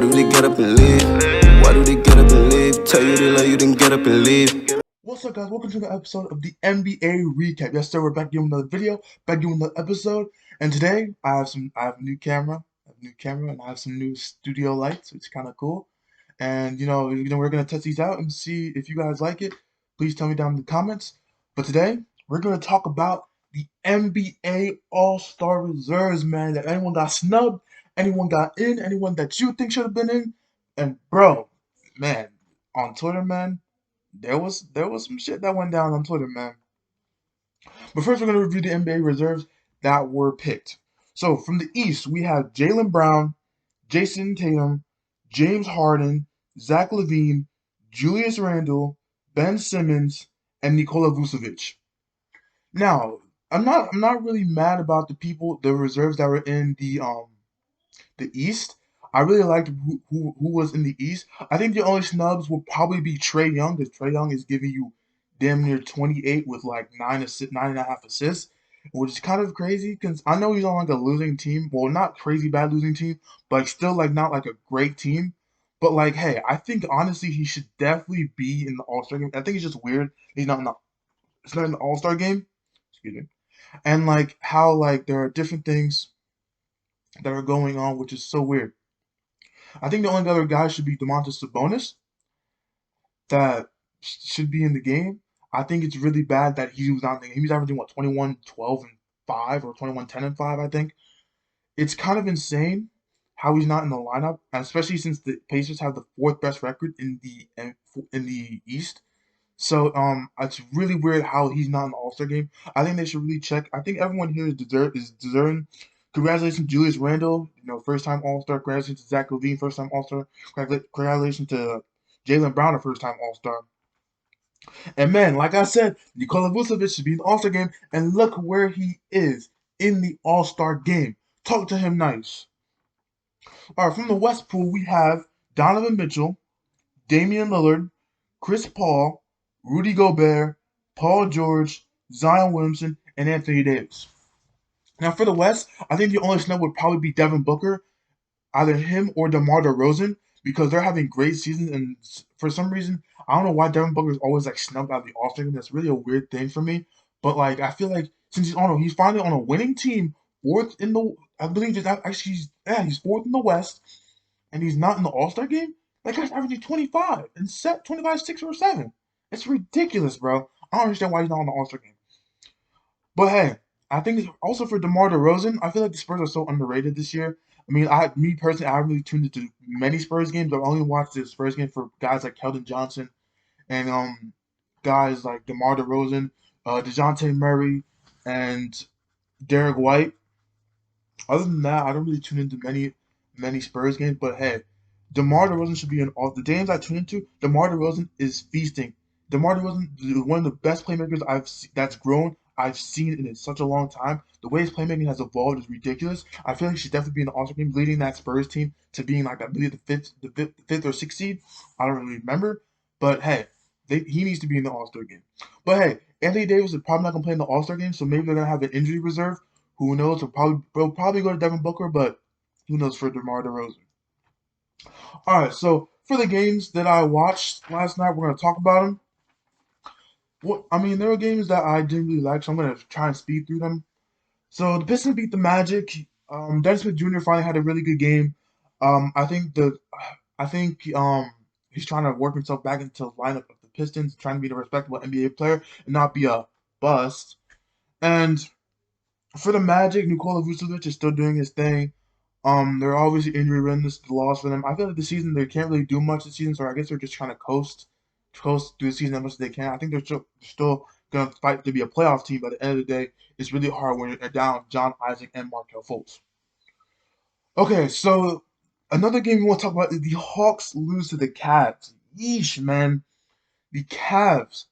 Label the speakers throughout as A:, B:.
A: do they get up and leave? Why do they get up and leave? Tell you they love you, then get up and leave.
B: What's up, guys? Welcome to the episode of the NBA recap. Yes, sir. We're back doing another video, back doing another episode, and today I have a new camera, and I have some new studio lights, which is kind of cool. And we're gonna test these out and see if you guys like it. Please tell me down in the comments. But today we're gonna talk about the NBA All-Star reserves, man. That anyone got snubbed, anyone got in, anyone that you think should have been in, and bro, man, on Twitter, man. There was some shit that went down on Twitter, man. But first, we're gonna review the NBA reserves that were picked. So from the East, we have Jaylen Brown, Jason Tatum, James Harden, Zach LaVine, Julius Randle, Ben Simmons, and Nikola Vucevic. Now, I'm not really mad about the reserves that were in the East. I really liked who was in the East. I think the only snubs will probably be Trae Young, because Trae Young is giving you damn near 28 with like 9.5 assists, which is kind of crazy because I know he's on like a losing team. Well, not crazy bad losing team, but still like not like a great team. But like, hey, I think honestly he should definitely be in the All Star game. I think it's just weird he's not in the it's not in the All Star game. Excuse me. And like how like there are different things that are going on, which is so weird. I think the only other guy should be Domantas Sabonis that should be in the game. I think it's really bad that he was not in the game. He was averaging what 21, 12, and 5 or 21, 10, and 5, I think. It's kind of insane how he's not in the lineup, especially since the Pacers have the fourth best record in the East. So it's really weird how he's not in the All Star game. I think they should really check. I think everyone here is deserving. Congratulations, Julius Randle, first time All Star. Congratulations to Zach LaVine, first time All Star. Congratulations to Jaylen Brown, a first time All Star. And man, like I said, Nikola Vucevic should be in the All Star game, and look where he is in the All Star game. Talk to him nice. All right, from the West Pool, we have Donovan Mitchell, Damian Lillard, Chris Paul, Rudy Gobert, Paul George, Zion Williamson, and Anthony Davis. Now for the West, I think the only snub would probably be Devin Booker, either him or DeMar DeRozan, because they're having great seasons. And for some reason, I don't know why Devin Booker is always like snubbed out of the All-Star game. That's really a weird thing for me. But like, I feel like since he's finally on a winning team, fourth in the, I believe it's actually, he's fourth in the West, and he's not in the All-Star game. That guy's averaging 25 and 25, 6 or 7. It's ridiculous, bro. I don't understand why he's not on the All-Star game. But hey, I think it's also for DeMar DeRozan, I feel like the Spurs are so underrated this year. I mean, me personally, I haven't really tuned into many Spurs games. I've only watched the Spurs game for guys like Keldon Johnson and guys like DeMar DeRozan, DeJounte Murray, and Derek White. Other than that, I don't really tune into many Spurs games. But hey, DeMar DeRozan should be in all the games I tune into. DeMar DeRozan is feasting. DeMar DeRozan is one of the best playmakers that's grown I've seen in such a long time. The way his playmaking has evolved is ridiculous. I feel like he should definitely be in the All-Star game, leading that Spurs team to being like I believe the fifth or sixth seed. I don't really remember, but hey, he needs to be in the All-Star game. But hey, Anthony Davis is probably not gonna play in the All-Star game, so maybe they're gonna have an injury reserve. Who knows? We'll probably go to Devin Booker, but who knows for DeMar DeRozan. All right, so for the games that I watched last night, we're gonna talk about them. What I mean, there were games that I didn't really like, so I'm gonna try and speed through them. So the Pistons beat the Magic. Dennis Smith Jr. finally had a really good game. I think he's trying to work himself back into the lineup of the Pistons, trying to be a respectable NBA player and not be a bust. And for the Magic, Nikola Vucevic is still doing his thing. They're obviously injury ridden. This is the loss for them. I feel like the season they can't really do much this season, so I guess they're just trying to coast through the season as much as they can. I think they're still gonna fight to be a playoff team. But at the end of the day, it's really hard when they're down John Isaac and Markel Fultz. Okay, so another game we want to talk about is the Hawks lose to the Cavs. Yeesh, man. The Cavs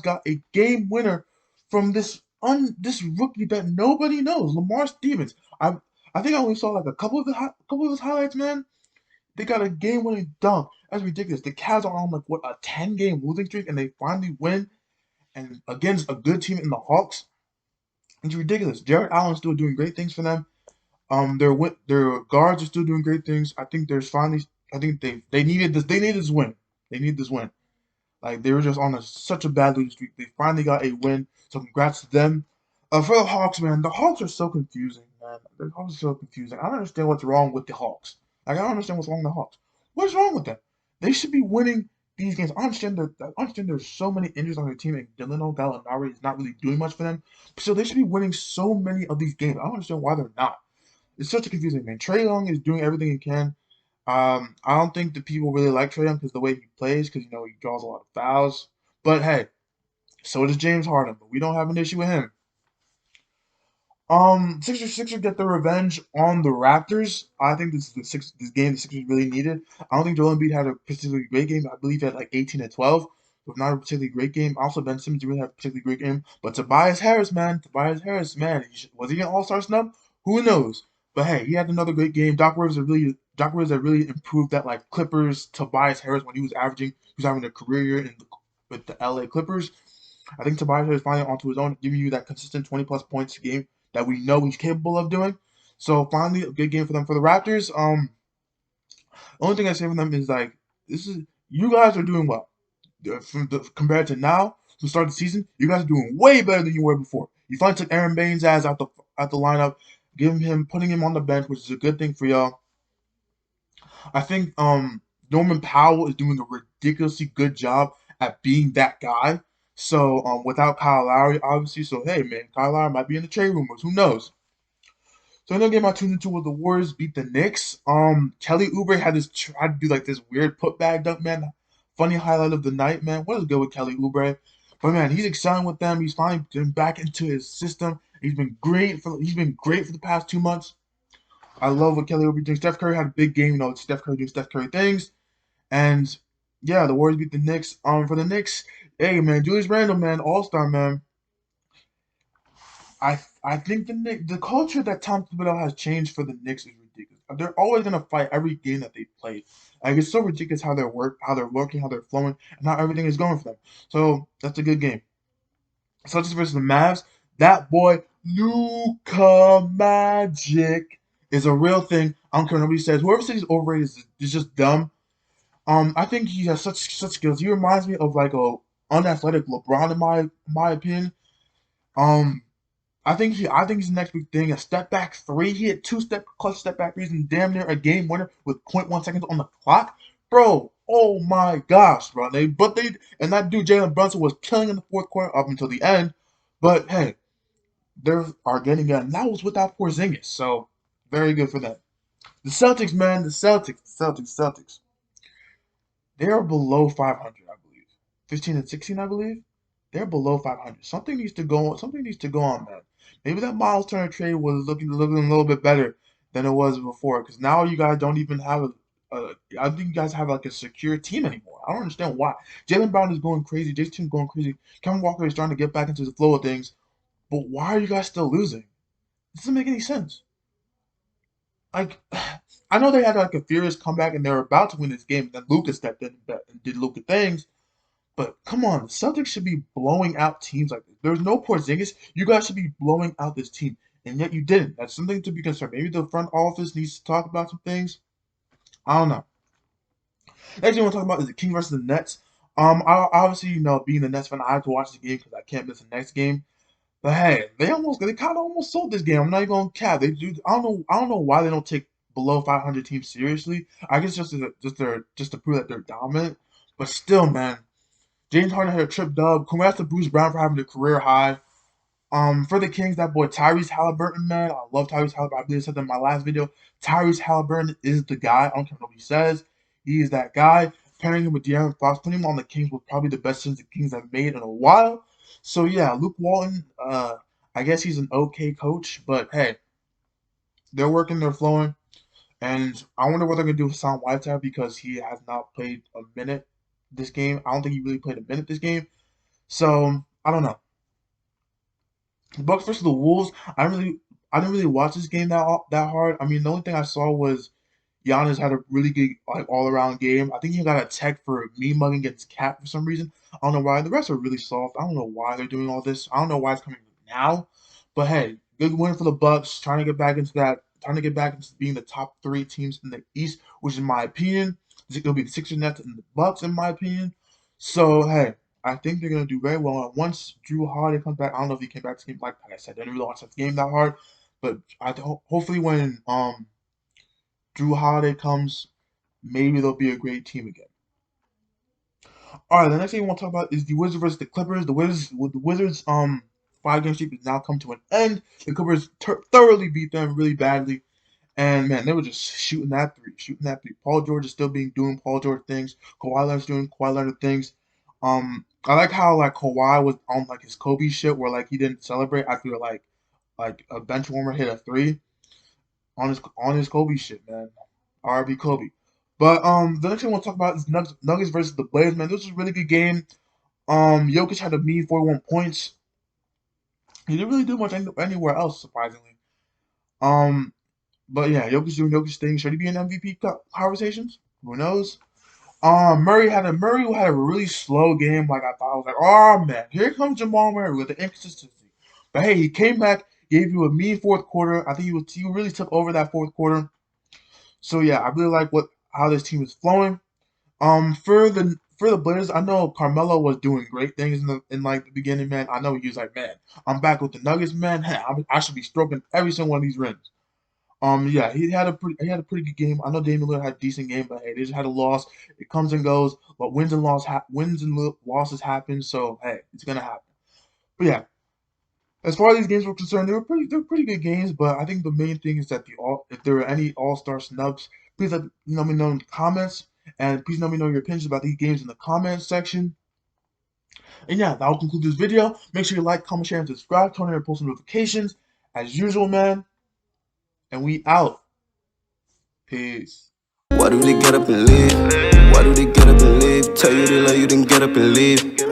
B: got a game winner from this rookie that nobody knows, Lamar Stevens. I think I only saw like a couple of his highlights, man. They got a game winning dunk. That's ridiculous. The Cavs are on like what a 10-game losing streak, and they finally win and against a good team in the Hawks. It's ridiculous. Jared Allen's still doing great things for them. Their guards are still doing great things. I think there's finally I think they needed this. They needed this win. They needed this win. Like they were just on such a bad losing streak. They finally got a win. So congrats to them. For the Hawks, man, the Hawks are so confusing, man. The Hawks are so confusing. I don't understand what's wrong with the Hawks. Like I don't understand what's wrong with the Hawks. What's wrong with them? They should be winning these games. I understand there's so many injuries on their team, and Delano Gallinari is not really doing much for them. So they should be winning so many of these games. I don't understand why they're not. It's such a confusing man. Trae Young is doing everything he can. I don't think the people really like Trae Young because the way he plays, because he draws a lot of fouls. But hey, so does James Harden, but we don't have an issue with him. Sixers get their revenge on the Raptors. I think this game the Sixers really needed. I don't think Joel Embiid had a particularly great game. I believe he had like 18 and 12, but not a particularly great game. Also, Ben Simmons didn't really have a particularly great game. But Tobias Harris, man, was he an All-Star snub? Who knows? But hey, he had another great game. Doc Rivers had really improved that like Clippers Tobias Harris when he was having a career year with the LA Clippers. I think Tobias Harris finally onto his own, giving you that consistent 20 plus points a game that we know he's capable of doing. So finally, a good game for them. For the Raptors, the only thing I say for them is like this is you guys are doing well. Compared to now, to start the season, you guys are doing way better than you were before. You finally took Aaron Baines' ass out the lineup, putting him on the bench, which is a good thing for y'all. I think Norman Powell is doing a ridiculously good job at being that guy. So without Kyle Lowry, obviously, so hey man, Kyle Lowry might be in the trade rumors. Who knows? So another game I tuned into was the Warriors beat the Knicks. Kelly Oubre had this tried to do like this weird putback dunk, man. Funny highlight of the night, man. What is good with Kelly Oubre? But man, he's excelling with them. He's finally getting back into his system. He's been great for the past 2 months. I love what Kelly Oubre doing. Steph Curry had a big game, it's Steph Curry doing Steph Curry things. And yeah, the Warriors beat the Knicks. For the Knicks, hey man, Julius Randle, man, All-Star, man. I think the culture that Tom Thibodeau has changed for the Knicks is ridiculous. They're always gonna fight every game that they play. Like it's so ridiculous how they're working, how they're flowing, and how everything is going for them. So that's a good game. Celtics versus the Mavs. That boy Luka Magic is a real thing. I don't care what nobody says. Whoever says he's overrated is just dumb. I think he has such skills. He reminds me of like a unathletic LeBron in my opinion. Um, I think he's the next big thing. A step back three. He hit clutch step back threes and damn near a game winner with zero point 0.1 seconds on the clock. Bro, oh my gosh, bro. And that dude Jalen Brunson was killing in the fourth quarter up until the end. But hey, they are getting it. And that was without Porzingis. So very good for them. The Celtics, man, the Celtics. They are below 500, I believe. 15 and 16, I believe. They're below 500. Something needs to go. Something needs to go on, man. Maybe that Miles Turner trade was looking a little bit better than it was before. Because now you guys don't even have I think you guys have like a secure team anymore. I don't understand why. Jalen Brown is going crazy. Jason going crazy. Kevin Walker is trying to get back into the flow of things. But why are you guys still losing? It doesn't make any sense. Like, I know they had like a furious comeback and they were about to win this game. Then Luka stepped in and did Luka things. But come on, the Celtics should be blowing out teams like this. There's no Porzingis. You guys should be blowing out this team, and yet you didn't. That's something to be concerned. Maybe the front office needs to talk about some things. I don't know. Next thing I want to talk about is the Kings versus the Nets. Obviously, being the Nets fan, I have to watch the game because I can't miss the next game. But hey, they kind of almost sold this game. I'm not even going to cap. They do. I don't know why they don't take below 500 teams seriously. I guess just to prove that they're dominant. But still, man. James Harden had a trip dub. Congrats to Bruce Brown for having a career high. For the Kings, that boy Tyrese Halliburton, man. I love Tyrese Halliburton. I believe I said that in my last video. Tyrese Halliburton is the guy. I don't care what nobody says. He is that guy. Pairing him with De'Aaron Fox, putting him on the Kings was probably the best decision the Kings have made in a while. So yeah, Luke Walton, I guess he's an okay coach, but hey, they're working, they're flowing. And I wonder what they're gonna do with Sam Whiteside because he has not played a minute this game. I don't think he really played a minute this game. So I don't know. The Bucks versus the Wolves. I didn't really watch this game that hard. I mean, the only thing I saw was Giannis had a really good like all around game. I think he got a tech for me mugging against Cat for some reason. I don't know why. The rest are really soft. I don't know why they're doing all this. I don't know why it's coming now. But hey, good win for the Bucks. Trying to get back into being the top three teams in the East, which in my opinion It'll be the Sixers, Nets, and the Bucks, in my opinion. So hey, I think they're gonna do very well. And once Drew Holiday comes back, I don't know if he came back to the game. Like I said, I didn't really watch that game that hard, but hopefully when Drew Holiday comes, maybe they'll be a great team again. All right, the next thing we want to talk about is the Wizards versus the Clippers. The Wizards 5-game streak has now come to an end. The Clippers thoroughly beat them really badly. And man, they were just shooting that three, shooting that three. Paul George is still doing Paul George things. Kawhi Leonard's doing Kawhi Leonard things. I like how like Kawhi was on like his Kobe shit where like he didn't celebrate after like a bench warmer hit a three on his Kobe shit, man. R.B. Kobe. But the next thing I want to talk about is Nuggets versus the Blazers, man. This was a really good game. Jokic had a mean 41 points. He didn't really do much anywhere else, surprisingly. Um, but yeah, Jokic doing Jokic thing. Should he be in MVP conversations? Who knows? Murray had a really slow game. Like I thought, I was like, oh man, here comes Jamal Murray with the inconsistency. But hey, he came back, gave you a mean fourth quarter. I think he really took over that fourth quarter. So yeah, I really like how this team is flowing. For the Blazers, I know Carmelo was doing great things in like the beginning, man. I know he was like, man, I'm back with the Nuggets, man. Hey, I should be stroking every single one of these rings. Yeah, he had a pretty good game. I know Damian Lillard had a decent game, but hey, they just had a loss. It comes and goes, but wins and losses happen. So hey, it's gonna happen. But yeah, as far as these games were concerned, they were pretty good games. But I think the main thing is that if there are any All-Star snubs, please let me know in the comments, and please let me know your opinions about these games in the comments section. And yeah, that will conclude this video. Make sure you like, comment, share, and subscribe. Turn on your post notifications as usual, man. And we out. Peace.
A: Why do they get up and leave? Why do they get up and leave? Tell you they love you, then get up and leave.